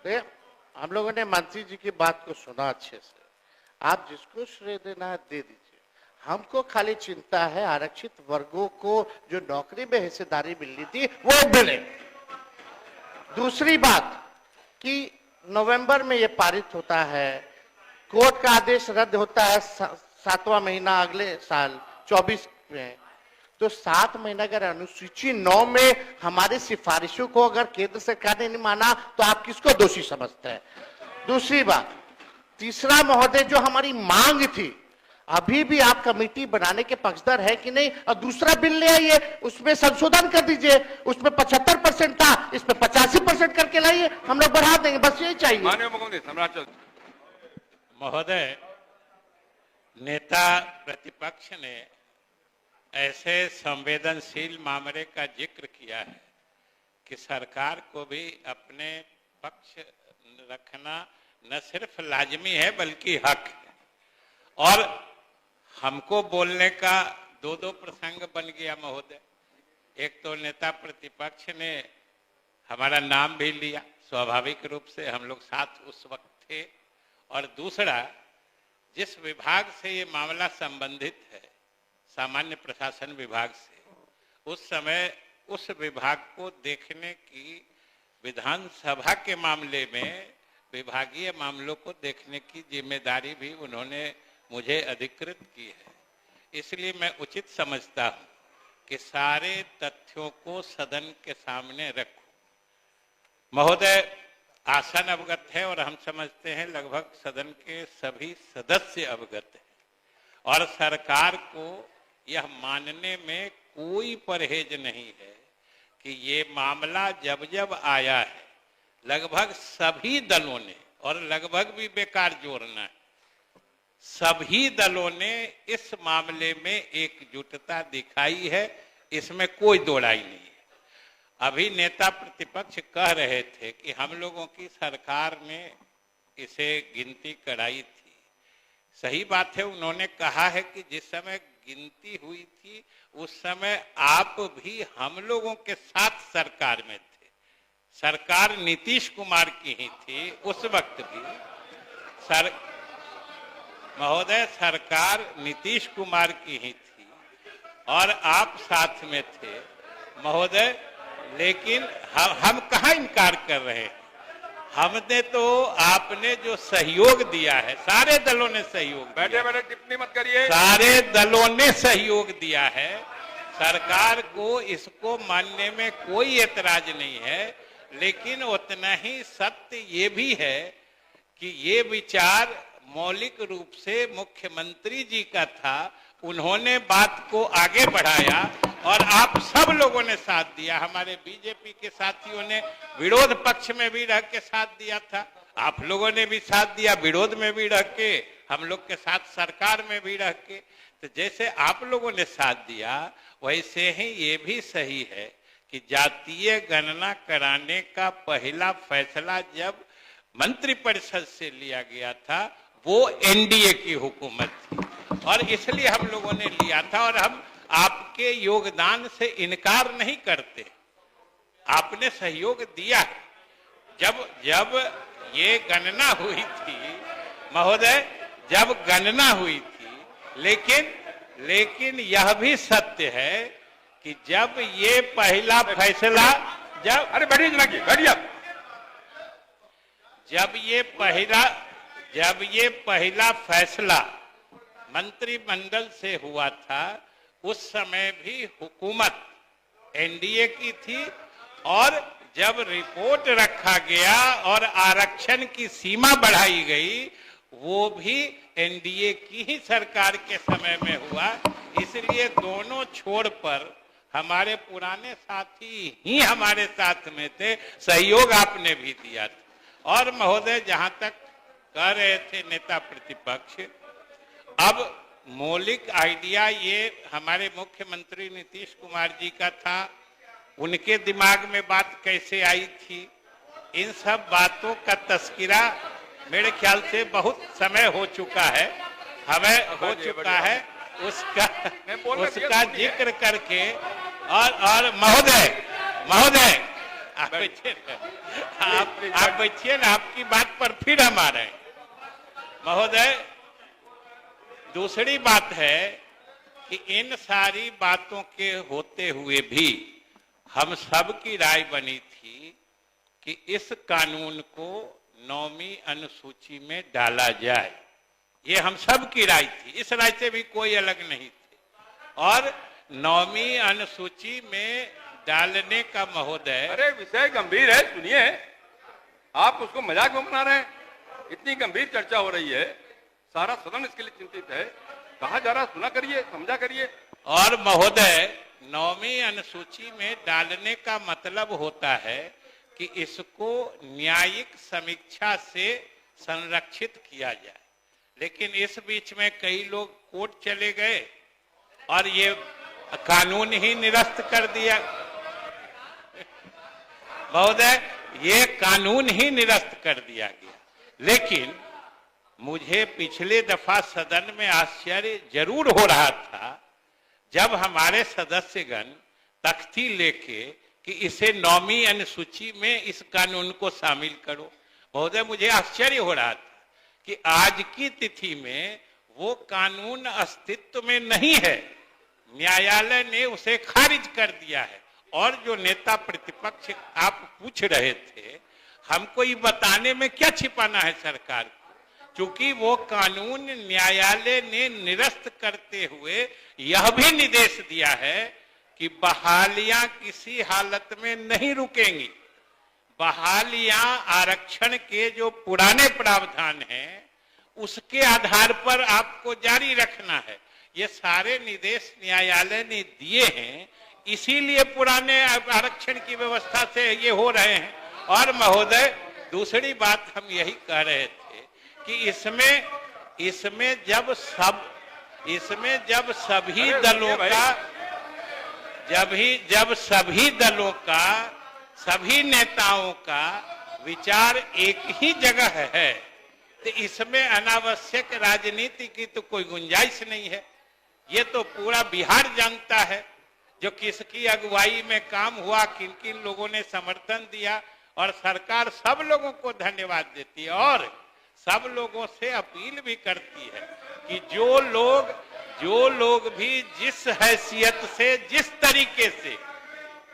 तो हम लोगों ने मंत्री जी की बात को सुना अच्छे से। आप जिसको श्रेय देना है दे दीजिए, हमको खाली चिंता है आरक्षित वर्गों को जो नौकरी में हिस्सेदारी मिलनी थी वो मिले। दूसरी बात कि नवंबर में ये पारित होता है, कोर्ट का आदेश रद्द होता है 7वां महीना अगले साल 24 में, तो 7 महीना अगर अनुसूची 9 में हमारी सिफारिशों को अगर केंद्र सरकार ने नहीं माना तो आप किसको दोषी समझते हैं? दूसरी बात, तीसरा महोदय, जो हमारी मांग थी, अभी भी आप कमेटी बनाने के पक्षधर है कि नहीं? और दूसरा बिल ले आइए, उसमें संशोधन कर दीजिए, उसमें 75% था, इसमें 85% करके लाइए, हम लोग बढ़ा देंगे, बस यही चाहिए। माननीय मुख्यमंत्री सम्राट महोदय, नेता प्रतिपक्ष ने ऐसे संवेदनशील मामले का जिक्र किया है कि सरकार को भी अपने पक्ष रखना न सिर्फ लाजमी है बल्कि हक है। और हमको बोलने का दो प्रसंग बन गया महोदय। एक तो नेता प्रतिपक्ष ने हमारा नाम भी लिया, स्वाभाविक रूप से हम लोग साथ उस वक्त थे, और दूसरा, जिस विभाग से ये मामला संबंधित है, सामान्य प्रशासन विभाग से, उस समय उस विभाग को देखने की, विधानसभा के मामले में विभागीय मामलों को देखने की जिम्मेदारी भी उन्होंने मुझे अधिकृत की है। इसलिए मैं उचित समझता हूं कि सारे तथ्यों को सदन के सामने रखूं। महोदय आसन अवगत है और हम समझते हैं लगभग सदन के सभी सदस्य अवगत हैं, और सरकार को यह मानने में कोई परहेज नहीं है कि ये मामला जब जब आया है, लगभग सभी दलों ने, और लगभग भी बेकार जोड़ना है, सभी दलों ने इस मामले में एकजुटता दिखाई है, इसमें कोई दो राय नहीं है। अभी नेता प्रतिपक्ष कह रहे थे कि हम लोगों की सरकार ने इसे गिनती कराई थी। सही बात है, उन्होंने कहा है कि जिस समय गिनती हुई थी उस समय आप भी हम लोगों के साथ सरकार में थे। सरकार नीतीश कुमार की ही थी उस वक्त भी। महोदय, सरकार नीतीश कुमार की ही थी और आप साथ में थे महोदय। लेकिन हम कहाँ इनकार कर रहे हैं? हमने तो, आपने जो सहयोग दिया है, सारे दलों ने सहयोग दिया, बैठे बैठे टिप्पणी मत करिए, सारे दलों ने सहयोग दिया है। सरकार को इसको मानने में कोई एतराज नहीं है, लेकिन उतना ही सत्य ये भी है कि ये विचार मौलिक रूप से मुख्यमंत्री जी का था। उन्होंने बात को आगे बढ़ाया और आप सब लोगों ने साथ दिया। हमारे बीजेपी के साथियों ने विरोध पक्ष में भी रह के साथ दिया था, आप लोगों ने भी साथ दिया विरोध में भी रह के, हम लोग के साथ सरकार में भी रह के। तो जैसे आप लोगों ने साथ दिया, वैसे ही ये भी सही है कि जातीय गणना कराने का पहला फैसला जब मंत्रिपरिषद से लिया गया था, वो एनडीए की हुकूमत थी, और इसलिए हम लोगों ने लिया था। और हम आपके योगदान से इनकार नहीं करते, आपने सहयोग दिया है। जब ये गणना हुई थी महोदय, जब गणना हुई थी, लेकिन यह भी सत्य है कि जब ये पहला फैसला, अरे बैठिए जनाब, बैठिए। जब ये पहला फैसला मंत्रिमंडल से हुआ था, उस समय भी हुकूमत एनडीए की थी, और जब रिपोर्ट रखा गया और आरक्षण की सीमा बढ़ाई गई, वो भी एनडीए की ही सरकार के समय में हुआ। इसलिए दोनों छोर पर हमारे पुराने साथी ही हमारे साथ में थे, सहयोग आपने भी दिया था। और महोदय, जहां तक कह रहे थे नेता प्रतिपक्ष, अब मौलिक आइडिया ये हमारे मुख्यमंत्री नीतीश कुमार जी का था, उनके दिमाग में बात कैसे आई थी, इन सब बातों का तस्करा मेरे ख्याल से बहुत समय हो चुका है, हमें हो चुका है, उसका जिक्र करके। और महोदय आप बैठिए आप बैठिए ना, आपकी बात पर फिर हम आ रहे हैं महोदय। दूसरी बात है कि इन सारी बातों के होते हुए भी हम सब की राय बनी थी कि इस कानून को 9वीं अनुसूची में डाला जाए। ये हम सब की राय थी, इस राय से भी कोई अलग नहीं थे। और 9वीं अनुसूची में डालने का महोदय, अरे विषय गंभीर है, सुनिए। आप उसको मजाक में बना रहे हैं। इतनी गंभीर चर्चा हो रही है, सारा सदन इसके लिए चिंतित है। कहा जा रहा, सुना करिए, समझा करिए। और महोदय 9वीं अनुसूची में डालने का मतलब होता है कि इसको न्यायिक समीक्षा से संरक्षित किया जाए। लेकिन इस बीच में कई लोग कोर्ट चले गए और ये कानून ही निरस्त कर दिया महोदय, ये कानून ही निरस्त कर दिया गया। लेकिन मुझे पिछले दफा सदन में आश्चर्य जरूर हो रहा था जब हमारे सदस्यगण तख्ती लेके कि इसे 9वीं अनुसूची में इस कानून को शामिल करो। महोदय मुझे आश्चर्य हो रहा था कि आज की तिथि में वो कानून अस्तित्व में नहीं है, न्यायालय ने उसे खारिज कर दिया है। और जो नेता प्रतिपक्ष आप पूछ रहे थे, हमको ये बताने में क्या छिपाना है सरकार को, क्योंकि वो कानून न्यायालय ने निरस्त करते हुए यह भी निर्देश दिया है कि बहालियां किसी हालत में नहीं रुकेंगी। बहालियां आरक्षण के जो पुराने प्रावधान हैं उसके आधार पर आपको जारी रखना है। ये सारे निर्देश न्यायालय ने दिए हैं, इसीलिए पुराने आरक्षण की व्यवस्था से ये हो रहे हैं। और महोदय दूसरी बात हम यही कह रहे थे कि इसमें जब सभी दलों का जब सभी दलों का सभी नेताओं का विचार एक ही जगह है तो इसमें अनावश्यक राजनीति की तो कोई गुंजाइश नहीं है। ये तो पूरा बिहार जानता है जो किसकी अगुवाई में काम हुआ, किन किन लोगों ने समर्थन दिया। और सरकार सब लोगों को धन्यवाद देती है और सब लोगों से अपील भी करती है कि जो लोग भी जिस हैसियत से, जिस तरीके से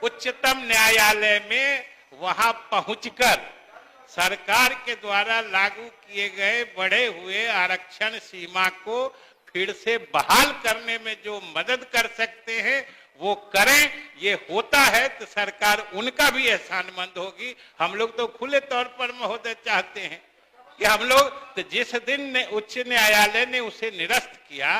उच्चतम न्यायालय में वहां पहुंचकर सरकार के द्वारा लागू किए गए बढ़े हुए आरक्षण सीमा को फिर से बहाल करने में जो मदद कर सकते हैं वो करें। ये होता है तो सरकार उनका भी एहसानमंद होगी। हम लोग तो खुले तौर पर महोदय चाहते हैं कि हम लोग तो जिस दिन उच्च न्यायालय ने उसे निरस्त किया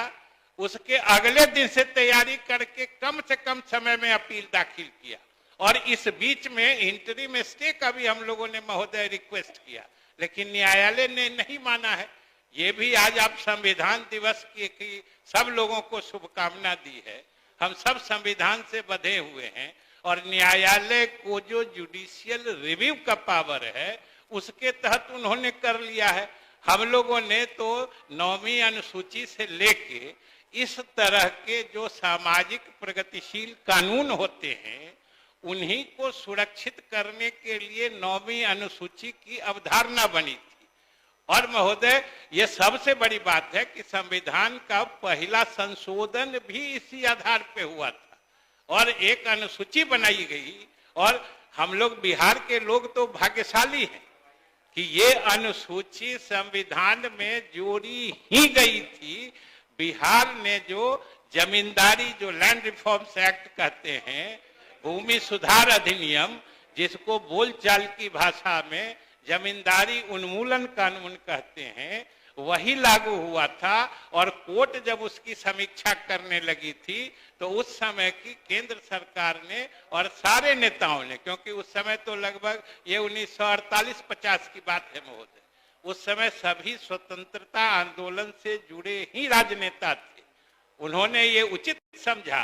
उसके अगले दिन से तैयारी करके कम से कम समय में अपील दाखिल किया। और इस बीच में इंटरिम स्टे का भी हम लोगों ने महोदय रिक्वेस्ट किया, लेकिन न्यायालय ने नहीं माना है। ये भी आज आप संविधान दिवस की सब लोगों को शुभकामना दी है। हम सब संविधान से बंधे हुए हैं और न्यायालय को जो जुडिशियल रिव्यू का पावर है उसके तहत उन्होंने कर लिया है। हम लोगों ने तो 9वीं अनुसूची से लेके इस तरह के जो सामाजिक प्रगतिशील कानून होते हैं उन्हीं को सुरक्षित करने के लिए 9वीं अनुसूची की अवधारणा बनी थी। और महोदय ये सबसे बड़ी बात है कि संविधान का पहला संशोधन भी इसी आधार पे हुआ था और एक अनुसूची बनाई गई। और हम लोग बिहार के लोग तो भाग्यशाली हैं कि ये अनुसूची संविधान में जोड़ी ही गई थी। बिहार ने जो जमींदारी, जो लैंड रिफॉर्म्स एक्ट कहते हैं, भूमि सुधार अधिनियम, जिसको बोलचाल की भाषा में जमींदारी उन्मूलन कानून कहते हैं, वही लागू हुआ था। और कोर्ट जब उसकी समीक्षा करने लगी थी तो उस समय की केंद्र सरकार ने और सारे नेताओं ने, क्योंकि उस समय तो लगभग ये 1948-50 की बात है महोदय, उस समय सभी स्वतंत्रता आंदोलन से जुड़े ही राजनेता थे। उन्होंने ये उचित समझा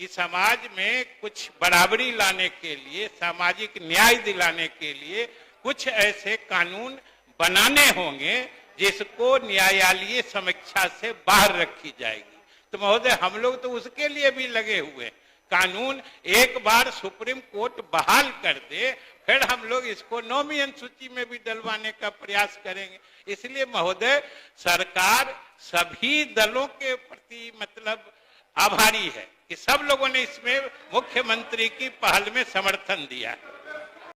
कि समाज में कुछ बराबरी लाने के लिए, सामाजिक न्याय दिलाने के लिए कुछ ऐसे कानून बनाने होंगे जिसको न्यायालयीय समीक्षा से बाहर रखी जाएगी। तो महोदय हम लोग तो उसके लिए भी लगे हुए हैं कानून एक बार सुप्रीम कोर्ट बहाल कर दे, फिर हम लोग इसको 9वीं अनुसूची में भी डलवाने का प्रयास करेंगे। इसलिए महोदय, सरकार सभी दलों के प्रति मतलब आभारी है कि सब लोगों ने इसमें मुख्यमंत्री की पहल में समर्थन दिया है।